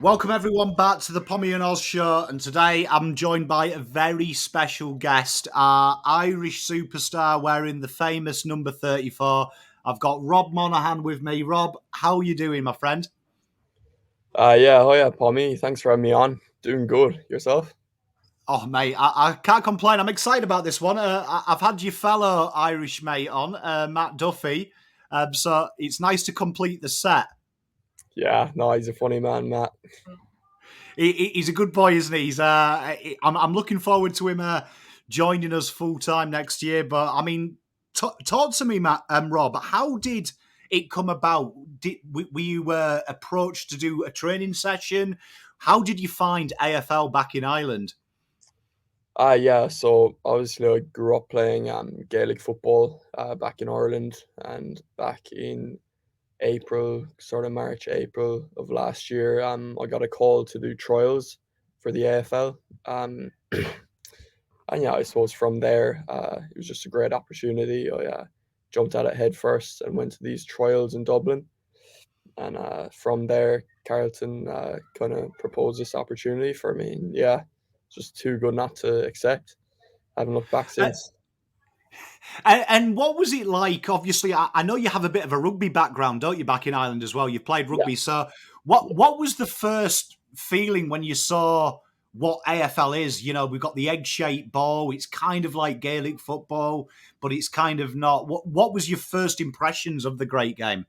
Welcome everyone back to the Pommy and Oz show, and today I'm joined by a very special guest, our Irish superstar wearing the famous number 34. I've got Rob Monahan with me. Rob, how are you doing, my friend? Hiya, Pommy. Thanks for having me on. Doing good. Yourself? Oh, mate, I can't complain. I'm excited about this one. I've had your fellow Irish mate on, Matt Duffy, so it's nice to complete the set. Yeah, no, he's a funny man, Matt. He's a good boy, isn't he? I'm looking forward to him joining us full time next year. But I mean, talk to me, Matt, Rob. How did it come about? Were you approached to do a training session? How did you find AFL back in Ireland? So obviously I grew up playing Gaelic football back in Ireland, and back in April, sort of March, April of last year, I got a call to do trials for the AFL. And yeah, I suppose from there, it was just a great opportunity. I jumped at it head first and went to these trials in Dublin. And from there, Carlton kind of proposed this opportunity for me. And yeah, just too good not to accept. I haven't looked back Uh, since. and what was it like? Obviously, I know you have a bit of a rugby background, don't you? Back in Ireland as well, you've played Yeah, rugby. So, what was the first feeling when you saw what AFL is? You know, we've got the egg-shaped ball. It's kind of like Gaelic football, but it's kind of not. What was your first impressions of the great game?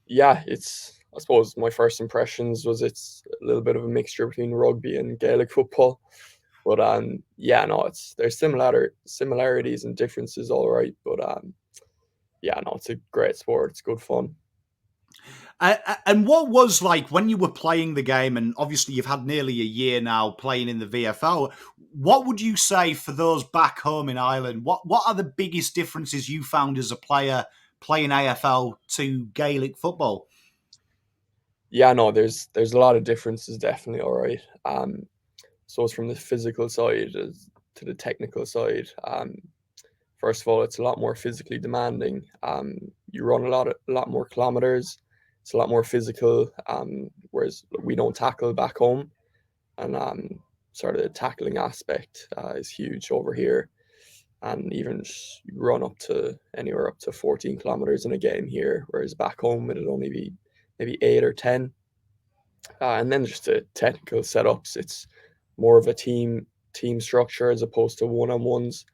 yeah. I suppose my first impressions was it's a little bit of a mixture between rugby and Gaelic football. But yeah, no, there's similarities and differences, all right. But yeah, no, it's a great sport. It's good fun. And what was like when you were playing the game, and obviously you've had nearly a year now playing in the VFL. What would you say for those back home in Ireland? What are the biggest differences you found as a player playing AFL to Gaelic football? Yeah, no, there's a lot of differences, definitely, all right. So it's from the physical side to the technical side. First of all, it's a lot more physically demanding. You run a lot more kilometers. It's a lot more physical. Whereas we don't tackle back home, and sort of the tackling aspect is huge over here. And even you run up to anywhere up to 14 kilometers in a game here, whereas back home it'd only be maybe 8 or 10. And then just the technical setups, it's more of a team structure as opposed to one on ones.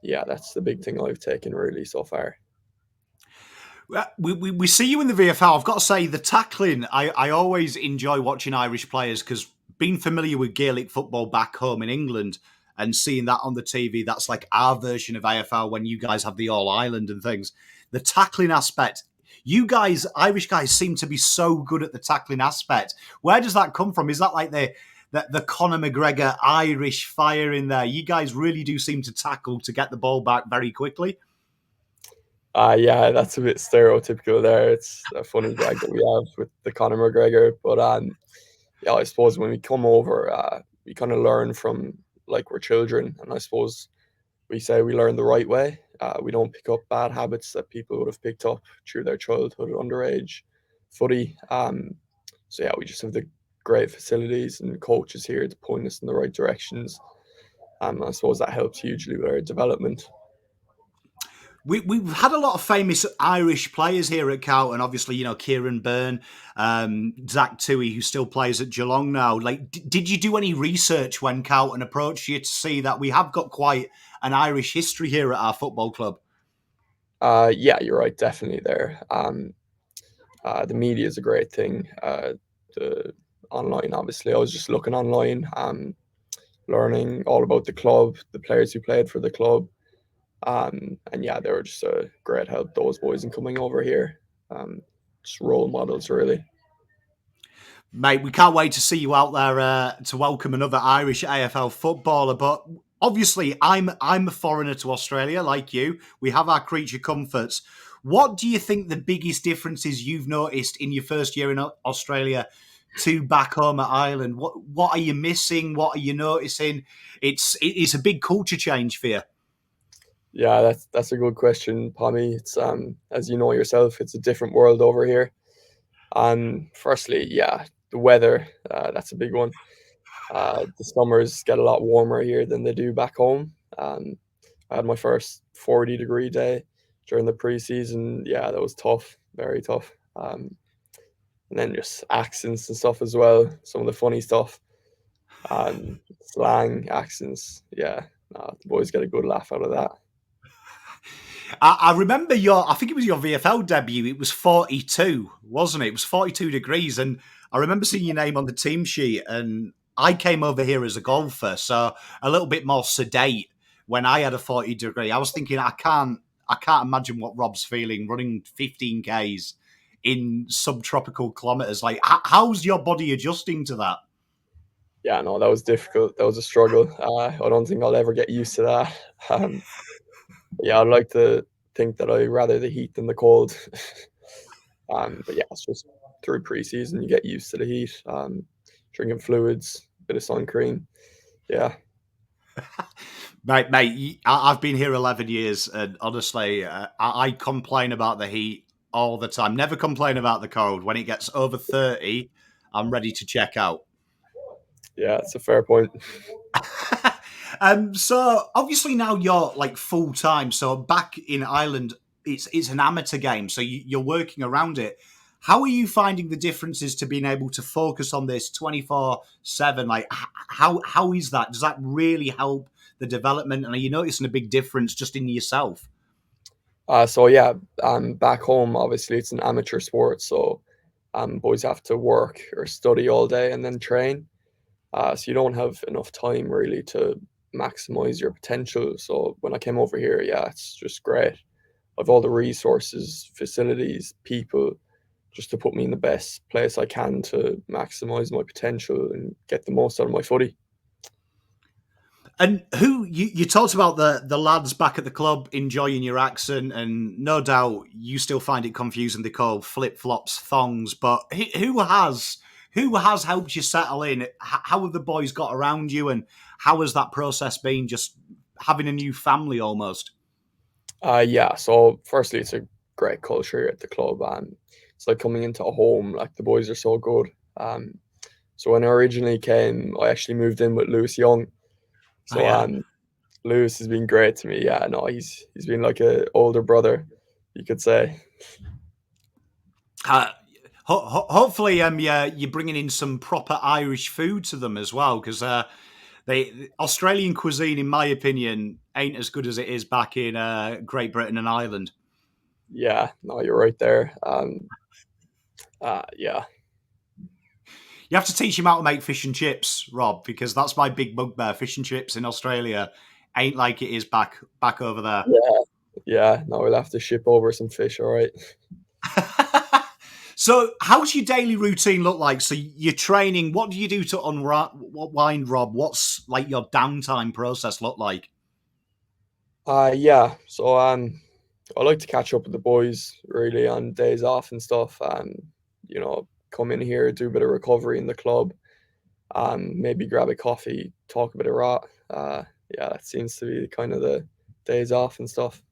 Yeah, that's the big thing I've taken really so far. We see you in the VFL. I've got to say, the tackling, I always enjoy watching Irish players because being familiar with Gaelic football back home in England and seeing that on the TV, that's like our version of AFL when you guys have the All Ireland and things. The tackling aspect, you guys, Irish guys, seem to be so good at the tackling aspect. Where does that come from? Is that like the Conor McGregor Irish fire in there? You guys really do seem to tackle to get the ball back very quickly. Yeah, that's a bit stereotypical there. It's a funny gag that we have with the Conor McGregor. But yeah, I suppose when we come over, we kind of learn from like we're children, and I suppose we say we learn the right way. We don't pick up bad habits that people would have picked up through their childhood, underage footy. So yeah, we just have the great facilities and coaches here to point us in the right directions. I suppose that helps hugely with our development. We've had a lot of famous Irish players here at Carlton. Obviously, you know, Kieran Byrne, Zach Toohey, who still plays at Geelong now. Like, did you do any research when Carlton approached you to see that we have got quite an Irish history here at our football club? Yeah, you're right, definitely there. The media is a great thing. The online, obviously, I was just looking online, learning all about the club, the players who played for the club, and yeah, they were just a great help. Those boys in coming over here, just role models, really. Mate, we can't wait to see you out there to welcome another Irish AFL footballer. But obviously, I'm a foreigner to Australia, like you. We have our creature comforts. What do you think the biggest differences you've noticed in your first year in Australia to back home at Ireland? What are you missing? What are you noticing? It's a big culture change for you. Yeah, that's a good question, Pommy. It's as you know yourself, it's a different world over here. Firstly, yeah, the weather, that's a big one. The summers get a lot warmer here than they do back home. I had my first 40-degree day during the preseason. Yeah, that was tough, very tough. And then just accents and stuff as well. Some of the funny stuff, slang, accents. Yeah, the boys get a good laugh out of that. I remember I think it was your VFL debut. It was 42, wasn't it? It was 42 degrees. And I remember seeing your name on the team sheet. And I came over here as a golfer, so a little bit more sedate when I had a 40-degree. I was thinking, I can't imagine what Rob's feeling running 15 Ks in subtropical kilometers. Like, how's your body adjusting to that? Yeah, no, that was difficult. That was a struggle. I don't think I'll ever get used to that. Yeah, I'd like to think that I rather the heat than the cold. But yeah, it's just through preseason you get used to the heat. Drinking fluids, bit of sun cream. Yeah. Mate, I've been here 11 years, and honestly, I complain about the heat all the time. Never complain about the cold. When it gets over 30, I'm ready to check out. Yeah, it's a fair point. So obviously now you're like full time. So back in Ireland, it's an amateur game, so you're working around it. How are you finding the differences to being able to focus on this 24/7? Like, how is that? Does that really help the development? And are you noticing a big difference just in yourself? So yeah, back home obviously it's an amateur sport, so boys have to work or study all day and then train. So you don't have enough time really to maximize your potential. So when I came over here, yeah, it's just great. I've all the resources, facilities, people, just to put me in the best place I can to maximize my potential and get the most out of my footy. And who you talked about the lads back at the club enjoying your accent, and no doubt you still find it confusing. They call flip flops thongs, but who has helped you settle in? How have the boys got around you, and how has that process been? Just having a new family almost. Yeah. So firstly, it's a great culture at the club. It's like coming into a home. Like the boys are so good. So when I originally came, I actually moved in with Lewis Young. Oh, So yeah. Lewis has been great to me. Yeah, no, he's been like an older brother, you could say. Hopefully, you're bringing in some proper Irish food to them as well, because Australian cuisine, in my opinion, ain't as good as it is back in Great Britain and Ireland. Yeah, no, you're right there. Yeah. You have to teach him how to make fish and chips, Rob, because that's my big bugbear. Fish and chips in Australia ain't like it is back over there. Yeah, yeah. No, we'll have to ship over some fish, all right? So, how's your daily routine look like? So, you're training. What do you do to unwind, Rob? What's like your downtime process look like? Yeah. So I like to catch up with the boys really on days off and stuff. You know, come in here, do a bit of recovery in the club, maybe grab a coffee, talk a bit of rot. Yeah, that seems to be kind of the days off and stuff.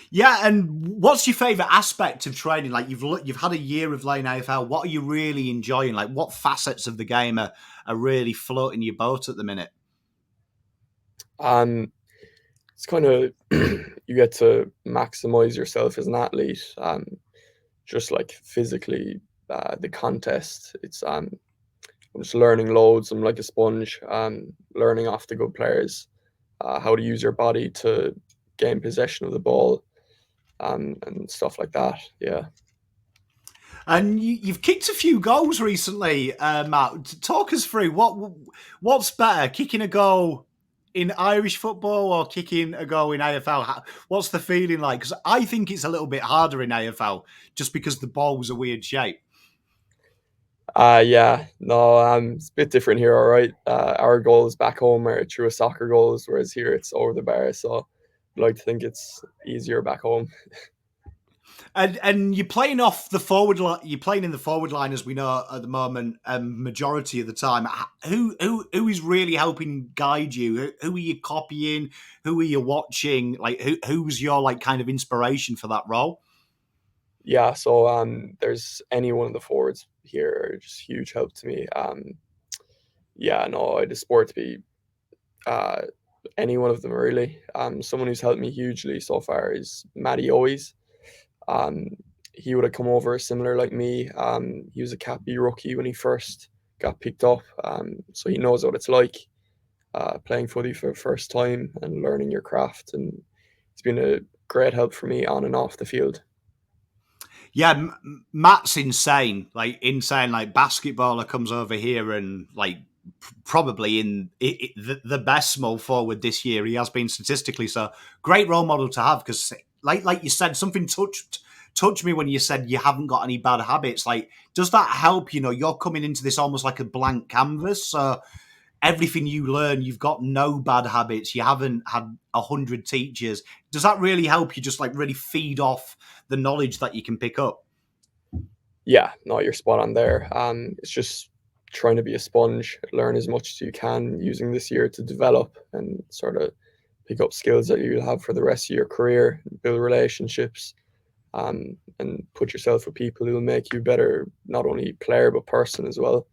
Yeah, and what's your favourite aspect of training? Like you've had a year of playing AFL. What are you really enjoying? Like what facets of the game are really floating your boat at the minute? Um, it's kind of you get to maximize yourself as an athlete. Just like physically, the contest. I'm just learning loads. I'm like a sponge. Learning off the good players, how to use your body to gain possession of the ball, and stuff like that. Yeah. And you've kicked a few goals recently, Matt. Talk us through what's better, kicking a goal in Irish football or kicking a goal in AFL? What's the feeling like? Because I think it's a little bit harder in AFL just because the ball was a weird shape. Yeah, no, it's a bit different here, all right. Our goals back home are through a soccer goals, whereas here it's over the bar. So I'd like to think it's easier back home. And you're playing off the forward line. You're playing in the forward line, as we know at the moment, majority of the time. Who is really helping guide you? Who are you copying? Who are you watching? Like who's your like kind of inspiration for that role? Yeah, so there's any one of the forwards here are just huge help to me. Yeah, no, the sport to be any one of them really. Someone who's helped me hugely so far is Matty Owens. He would have come over similar like me. He was a Cat B rookie when he first got picked up, so he knows what it's like playing footy for the first time and learning your craft. And it's been a great help for me on and off the field. Yeah, Matt's insane. Like basketballer comes over here and like probably in the best small forward this year. He has been statistically, so great role model to have, because like you said, something touched me when you said you haven't got any bad habits. Like, does that help? You know, you're coming into this almost like a blank canvas. So everything you learn, you've got no bad habits. You haven't had 100 teachers. Does that really help you just like really feed off the knowledge that you can pick up? Yeah, no, you're spot on there. It's just trying to be a sponge, learn as much as you can, using this year to develop and sort of pick up skills that you'll have for the rest of your career, build relationships, and put yourself with people who will make you better, not only player but person as well.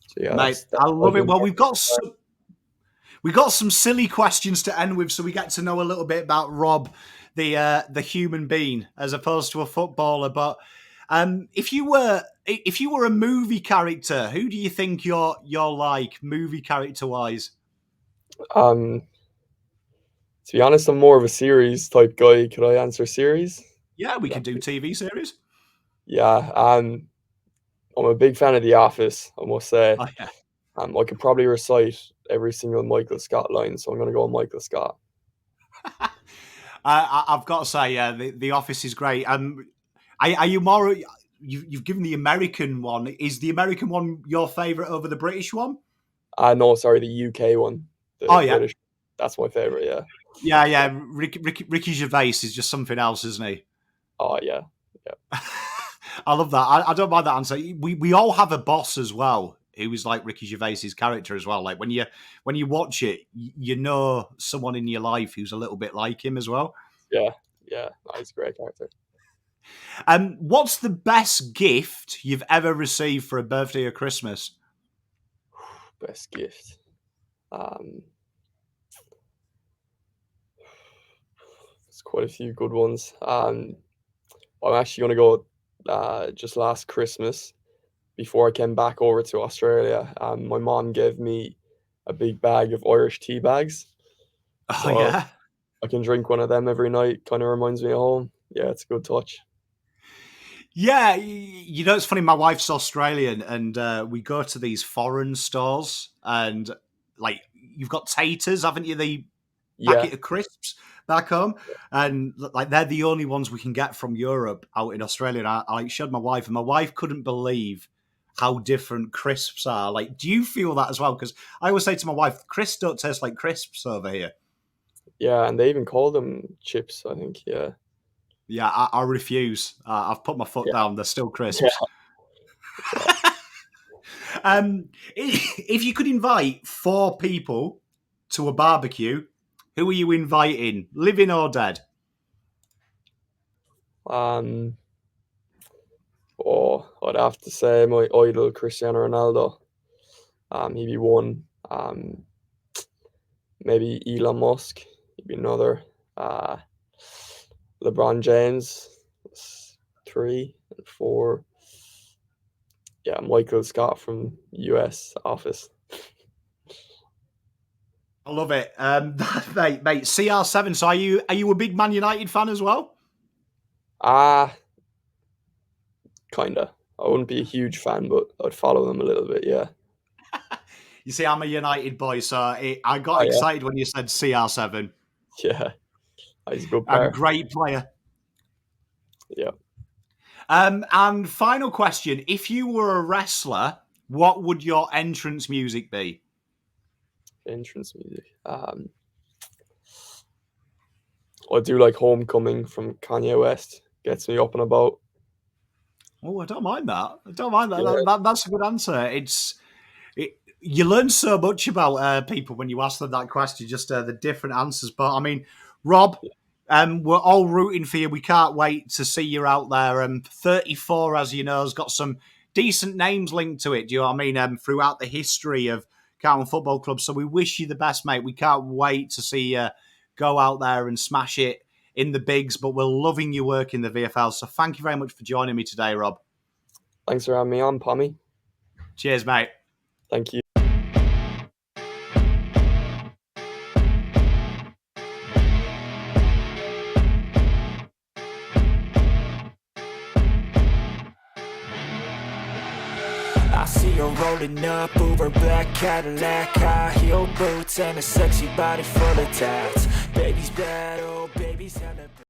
So yeah, Mate, I love it. Well, we've got some silly questions to end with, so we get to know a little bit about Rob, the human being, as opposed to a footballer. But if you were a movie character, who do you think you're like movie character wise? To be honest, I'm more of a series type guy. Could I answer series? Yeah, we could do TV series. Yeah, I'm a big fan of The Office, I must say. Oh, yeah. I could probably recite every single Michael Scott line, so I'm going to go with Michael Scott. I've got to say, yeah, the Office is great. Are you more? You've given the American one. Is the American one your favourite over the British one? No, sorry, the UK one. Yeah, British. That's my favourite. Yeah. Yeah. Ricky Gervais is just something else, isn't he? Oh yeah. I love that. I don't mind that answer. We all have a boss as well who is like Ricky Gervais's character as well. Like when you watch it, you know someone in your life who's a little bit like him as well. Yeah. He's a great character. What's the best gift you've ever received for a birthday or Christmas? Best gift. There's quite a few good ones. I'm actually going to go just last Christmas, before I came back over to Australia. My mom gave me a big bag of Irish tea bags. Oh, yeah? I can drink one of them every night. Kind of reminds me of home. Yeah, it's a good touch. Yeah, you know, it's funny. My wife's Australian, and we go to these foreign stores, and like you've got taters, haven't you? The packet of crisps back home, and like they're the only ones we can get from Europe out in Australia. And I showed my wife, and my wife couldn't believe how different crisps are. Like, do you feel that as well? Because I always say to my wife, crisps don't taste like crisps over here. Yeah, and they even call them chips, I think. Yeah. Yeah, I refuse. I've put my foot down. They're still crisps. Yeah. If you could invite 4 people to a barbecue, who are you inviting, living or dead? I'd have to say my idol Cristiano Ronaldo. He'd be one. Maybe Elon Musk. He'd be another. LeBron James. 3 and 4. Yeah, Michael Scott from US Office. I love it, mate. CR7. So, are you a big Man United fan as well? Kinda. I wouldn't be a huge fan, but I'd follow them a little bit. Yeah. You see, I'm a United boy, so I got excited when you said CR7. Yeah, he's a good player. Great player. Yeah. And final question: if you were a wrestler, what would your entrance music be? Entrance music. I do like Homecoming from Kanye West. Gets me up and about. Oh, I don't mind that. Yeah. That's a good answer. You learn so much about people when you ask them that question, just the different answers. But I mean, Rob, we're all rooting for you. We can't wait to see you out there. 34, as you know, has got some decent names linked to it. Do you know what I mean? Throughout the history of Carlton Football Club. So we wish you the best, mate. We can't wait to see you go out there and smash it in the bigs, but we're loving your work in the VFL. So thank you very much for joining me today, Rob. Thanks for having me on, Pommy. Cheers, mate. Thank you. I see her rolling up, Uber black Cadillac, high heel boots and a sexy body full of tats. Baby's bad, oh baby's hella